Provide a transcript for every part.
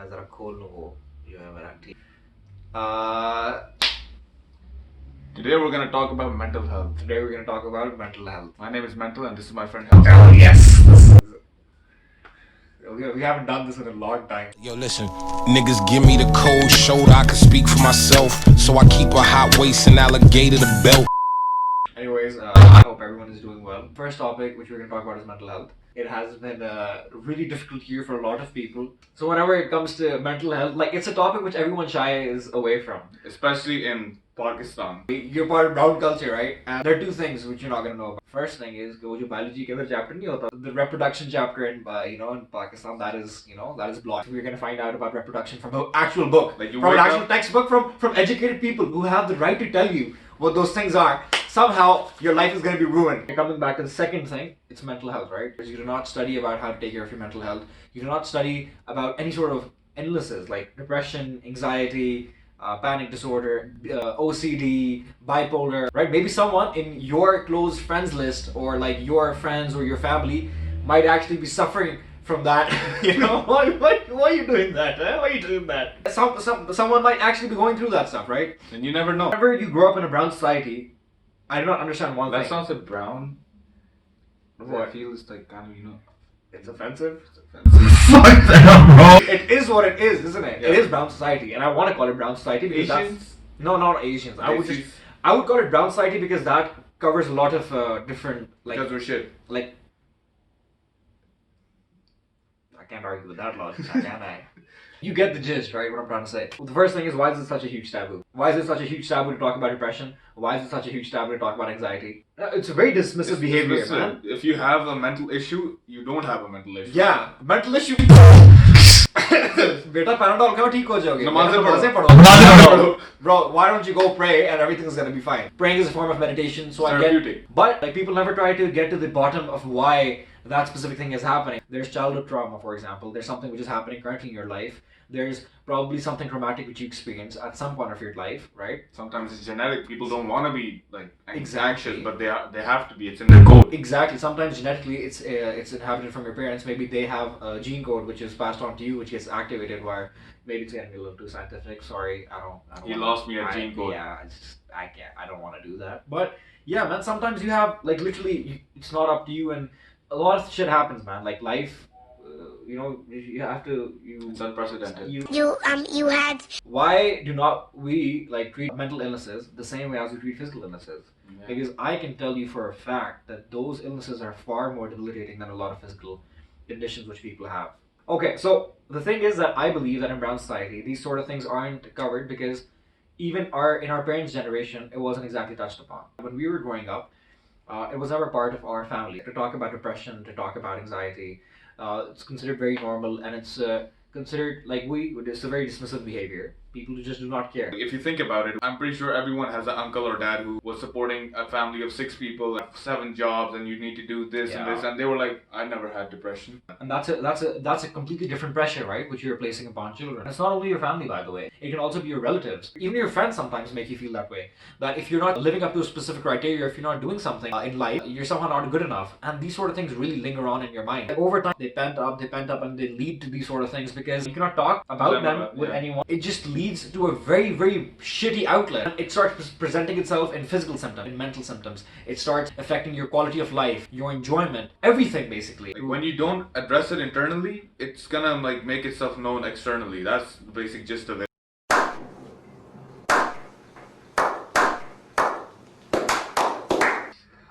मैं ज़रा खोल लूँ वो जो है मेरा ठीक. Uh, Today we're going to talk about mental health. Today we're going to talk about mental health. My name is Mental and this is my friend Haat. Oh yes! We haven't done this in a long time. Yo, listen, niggas give me the cold shoulder, I can speak for myself, so I keep a hot waist and alligator the belt. Anyways, I hope everyone is doing well. First topic which we're going to talk about is mental health. It has been a really difficult year for a lot of people. So whenever it comes to mental health, like it's a topic which everyone shies away from. Especially in Pakistan. You're part of brown culture, right? And there are two things which you're not going to know about. First thing is, wo jo biology ke andar chapter nahi hota, the reproduction chapter in in Pakistan, that is blocked. We're going to find out about reproduction from an actual book, Like you from an wake actual up- textbook, from educated people who have the right to tell you what those things are. Somehow your life is going to be ruined. Coming back to the second thing, it's mental health, right? Because you do not study about how to take care of your mental health. You do not study about any sort of illnesses like depression, anxiety, panic disorder, OCD, bipolar, right? Maybe someone in your close friends list or like your friends or your family might actually be suffering from that. Why are you doing that? Why are you doing that? Someone might actually be going through that stuff, right? And you never know. Whenever you grow up in a brown society, I do not understand one That thing. sounds like brown. What? I feel it's like kind of, It's offensive. it's offensive. Fuck that, bro. It is what it is, isn't it? Yeah. It is brown society, and I want to call it brown society because Asians? no, not Asians. I would Desis? call it brown society because that covers a lot of different Because we're shit. like. I can't argue with that logic, can I? You get the gist, right? What I'm trying to say. Well, the first thing is, why is it such a huge taboo? Why is it such a huge taboo to talk about depression? Why is it such a huge taboo to talk about anxiety? It's a very dismissive It's behavior, dismissive. man. If you have a mental issue, you don't have a mental issue. Yeah, mental issue. बेटा पैराडॉल खाओ ठीक हो जाओगे नमाज़ें नमाज़ें पढ़ो। नमाज़ें पढ़ो bro, why don't you go pray and everything's gonna be fine. Praying is a form of meditation, so I get Therapeutic. but like people never try to get to the bottom of why that specific thing is happening. There's childhood trauma, for example. There's something which is happening currently in your life. There's probably something traumatic which you experienced at some point of your life, right? Sometimes it's genetic. People don't want to be like Exactly. anxious, but they have to be. It's in their code. Exactly. Sometimes genetically it's inherited from your parents. Maybe they have a gene code which is passed on to you, which gets activated. Where maybe it's getting a little too scientific. Sorry, I don't You wanna- lost me at gene code. Yeah, I can't. I don't want to do that. But yeah, man. Sometimes you have like literally, it's not up to you, and a lot of shit happens, man. Like life, you have to It's unprecedented. You had Why do not we like treat mental illnesses the same way as we treat physical illnesses? Yeah. Because I can tell you for a fact that those illnesses are far more debilitating than a lot of physical conditions which people have. Okay, so the thing is that I believe that in brown society, these sort of things aren't covered because even in our parents' generation, it wasn't exactly touched upon. When we were growing up, it was never part of our family to talk about depression, to talk about anxiety. It's considered very normal, and it's considered like it's a very dismissive behavior. People who just do not care. If you think about it, I'm pretty sure everyone has an uncle or dad who was supporting a family of 6 people, 7 jobs, and you need to do this and Yeah. this, and they were like, I never had depression. And that's a completely different pressure, right? Which you're placing upon children. It's not only your family, by the way. It can also be your relatives. Even your friends sometimes make you feel that way. That if you're not living up to a specific criteria, if you're not doing something in life, you're somehow not good enough. And these sort of things really linger on in your mind. Over time, they pent up, and they lead to these sort of things because you cannot talk about them with Yeah. anyone. It just leads to a very, very shitty outlet. It starts presenting itself in physical symptoms, in mental symptoms. It starts affecting your quality of life, your enjoyment, everything basically. Like, when you don't address it internally, it's gonna like make itself known externally. That's the basic gist of it.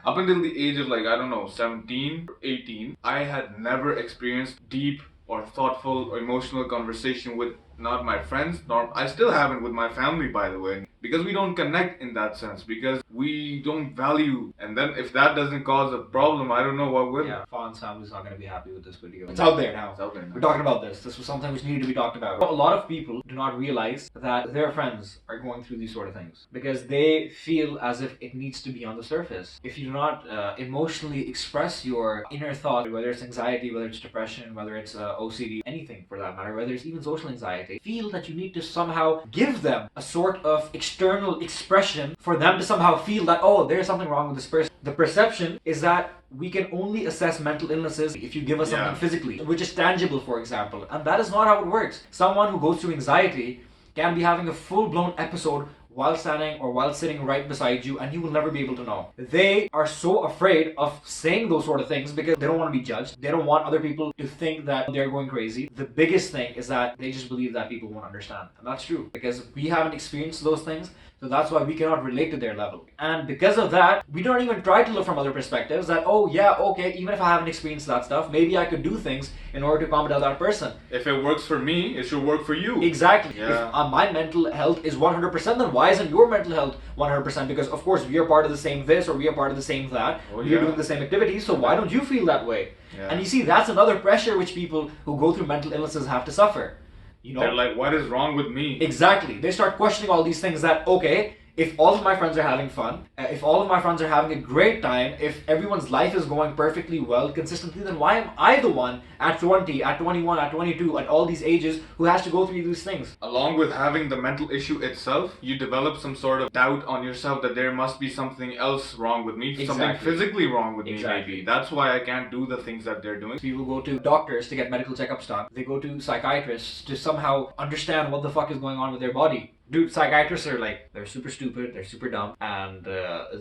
Up until the age of like, I don't know, 17 or 18, I had never experienced deep or thoughtful or emotional conversation with not my friends, nor I still haven't with my family, by the way, because we don't connect in that sense, because we don't value, and then if that doesn't cause a problem, I don't know what will. Yeah, Fawn's family's not going to be happy with this video. It's out there now. It's out there now. We're talking about this. This was something which needed to be talked about. A lot of people do not realize that their friends are going through these sort of things because they feel as if it needs to be on the surface. If you do not emotionally express your inner thought, whether it's anxiety, whether it's depression, whether it's OCD, anything for that matter, whether it's even social anxiety, anxiety, feel that you need to somehow give them a sort of external expression for them to somehow feel that, oh, there's something wrong with this person. The perception is that we can only assess mental illnesses if you give us something physically, which is tangible, for example. And that is not how it works. Someone who goes through anxiety can be having a full-blown episode while standing or while sitting right beside you, and you will never be able to know. They are so afraid of saying those sort of things because they don't want to be judged. They don't want other people to think that they're going crazy. The biggest thing is that they just believe that people won't understand. And that's true because we haven't experienced those things. So that's why we cannot relate to their level. And because of that, we don't even try to look from other perspectives that, oh yeah, okay, even if I haven't experienced that stuff, maybe I could do things in order to accommodate that person. If it works for me, it should work for you. Exactly. Yeah. If my mental health is 100%, then why isn't your mental health 100%? Because of course we are part of the same this or we are part of the same that. We are doing the same activities, so why don't you feel that way? Yeah. And you see, that's another pressure which people who go through mental illnesses have to suffer. You know? They're like, what is wrong with me? Exactly. They start questioning all these things that, okay, if all of my friends are having fun, if all of my friends are having a great time, if everyone's life is going perfectly well, consistently, then why am I the one at 20, at 21, at 22, at all these ages who has to go through these things? Along with having the mental issue itself, you develop some sort of doubt on yourself that there must be something else wrong with me, something physically wrong with me maybe. That's why I can't do the things that they're doing. People go to doctors to get medical checkups done. They go to psychiatrists to somehow understand what the fuck is going on with their body. Dude, psychiatrists are like, they're super stupid, they're super dumb, and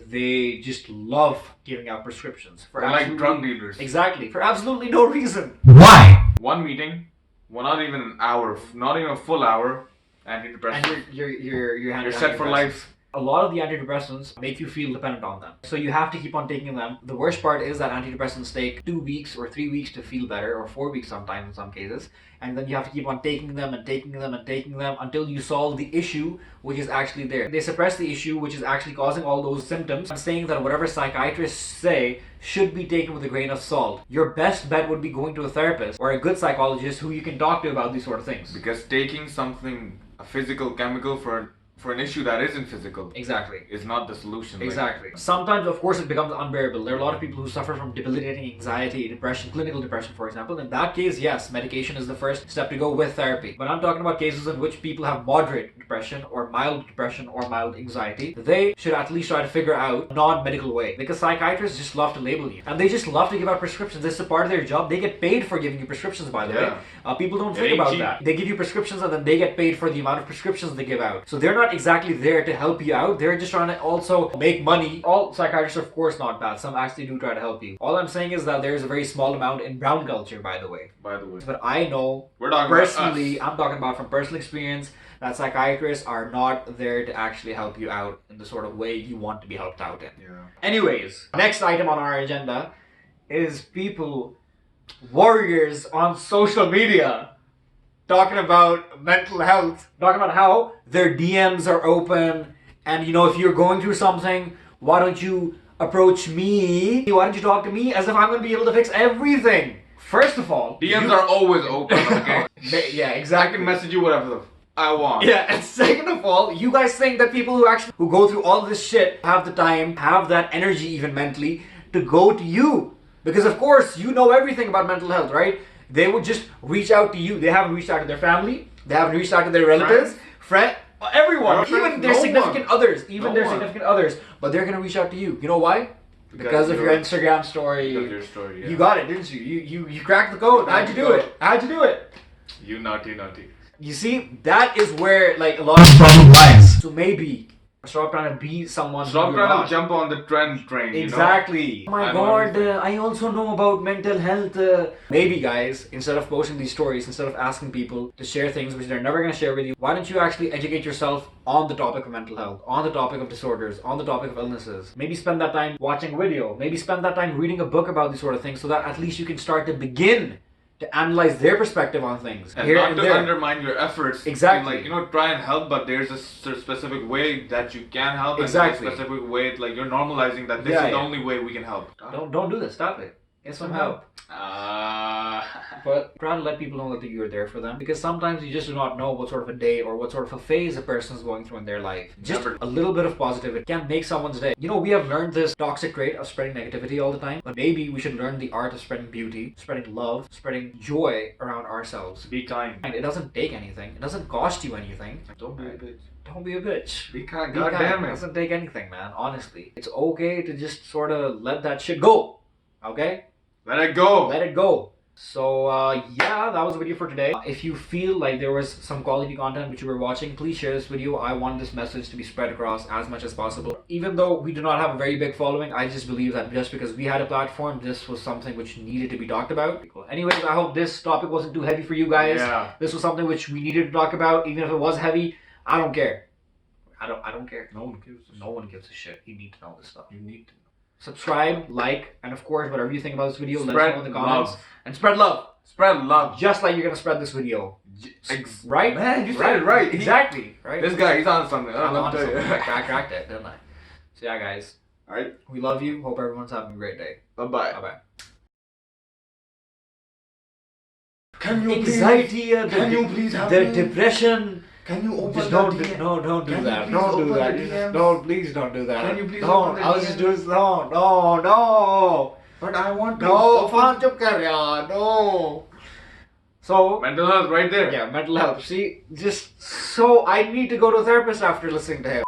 they just love giving out prescriptions. They're like drug dealers. Exactly, for absolutely no reason. Why? One meeting, well, not even an hour, not even a full hour, antidepressant. And you're set for life. A lot of the antidepressants make you feel dependent on them. So you have to keep on taking them. The worst part is that antidepressants take 2 weeks or 3 weeks to feel better, or 4 weeks sometimes in some cases. And then you have to keep on taking them and taking them and taking them until you solve the issue which is actually there. They suppress the issue which is actually causing all those symptoms, saying that whatever psychiatrists say should be taken with a grain of salt. Your best bet would be going to a therapist or a good psychologist who you can talk to about these sort of things. Because taking something, a physical chemical for an issue that isn't physical is not the solution. Exactly. Sometimes, of course, it becomes unbearable. There are a lot of people who suffer from debilitating anxiety, depression, clinical depression, for example. In that case, yes, medication is the first step to go with therapy. But I'm talking about cases in which people have moderate depression or mild anxiety. They should at least try to figure out a non-medical way. Because psychiatrists just love to label you. And they just love to give out prescriptions. This is a part of their job. They get paid for giving you prescriptions, by the way. People don't think about that. They give you prescriptions and then they get paid for the amount of prescriptions they give out. So they're not exactly there to help you out. They're just trying to also make money. All psychiatrists are of course not bad. Some actually do try to help you. All I'm saying is that there's a very small amount in brown culture, by the way. But I know personally, I'm talking about from personal experience, that psychiatrists are not there to actually help you out in the sort of way you want to be helped out in. Anyways, next item on our agenda is people, warriors on social media, talking about mental health, talking about how their DMs are open, and you know, if you're going through something, why don't you approach me? Why don't you talk to me? As if I'm going to be able to fix everything. First of all, DMs are always open, okay? Yeah, exactly. I can message you whatever I want. Yeah, and second of all, you guys think that people who go through all this shit have the time, have that energy even mentally, to go to you. Because of course, you know everything about mental health, right? They would just reach out to you. They haven't reached out to their family. They haven't reached out to their relatives, everyone, even their significant others, significant others. But they're gonna reach out to you. You know why? Because of your Instagram story. Because of your story, yeah. You got it, didn't you? You cracked the code. How'd you do it? How'd you do it? You naughty. You see, that is where like a lot of problem lies. So maybe stop trying to be someone. Stop trying to jump on the trend train. Exactly. You know? Oh my God, I also know about mental health. Maybe guys, instead of posting these stories, instead of asking people to share things which they're never going to share with you, why don't you actually educate yourself on the topic of mental health, on the topic of disorders, on the topic of illnesses? Maybe spend that time watching a video. Maybe spend that time reading a book about these sort of things so that at least you can start to begin to analyze their perspective on things. And not to undermine your efforts. Exactly. Like, try and help, but there's a specific way that you can help. Exactly. And a specific way, like, you're normalizing that this is the only way we can help. Don't do this. Stop it. Get some help. But try to let people know that you're there for them, because sometimes you just do not know what sort of a day or what sort of a phase a person is going through in their life. Just a little bit of positivity can make someone's day. You know, we have learned this toxic trait of spreading negativity all the time, but maybe we should learn the art of spreading beauty, spreading love, spreading joy around ourselves. Be kind. And it doesn't take anything. It doesn't cost you anything. Don't be a bitch. Don't be a bitch. Be kind. Be God kind. damn It it. doesn't take anything, man. Honestly, it's okay to just sort of let that shit go. Okay? Let it go. Let it go. So yeah, that was the video for today. If you feel like there was some quality content which you were watching, please share this video. I want this message to be spread across as much as possible. Even though we do not have a very big following, I just believe that just because we had a platform, this was something which needed to be talked about. Anyways, I hope this topic wasn't too heavy for you guys. Yeah. This was something which we needed to talk about. Even if it was heavy, I don't care. I don't care. No one gives a shit. No one gives a shit. You need to know this stuff. You need to. Subscribe, like, and of course, whatever you think about this video, let us Spread know in the comments. love. And spread love. Spread love. Just like you're gonna spread this video. Right? Man, you said it right. Exactly. Right? This guy, he's on something. I I'm don't on know what to something. tell you. I cracked it, didn't I? So yeah, guys. Alright. We love you. Hope everyone's having a great day. Bye-bye. Bye-bye. Can you Anxiety, Can you please help the me? depression. Can you open Just the don't DM? don't do Can you that. please Don't do open that. the You DMs? just don't, please don't do that. Can you please don't. open the I was just DMs? doing this. No. But I want to. No, fine, chup kar yaar. No. So Mental health right there. yeah, mental health. See, just so I need to go to a therapist after listening to him.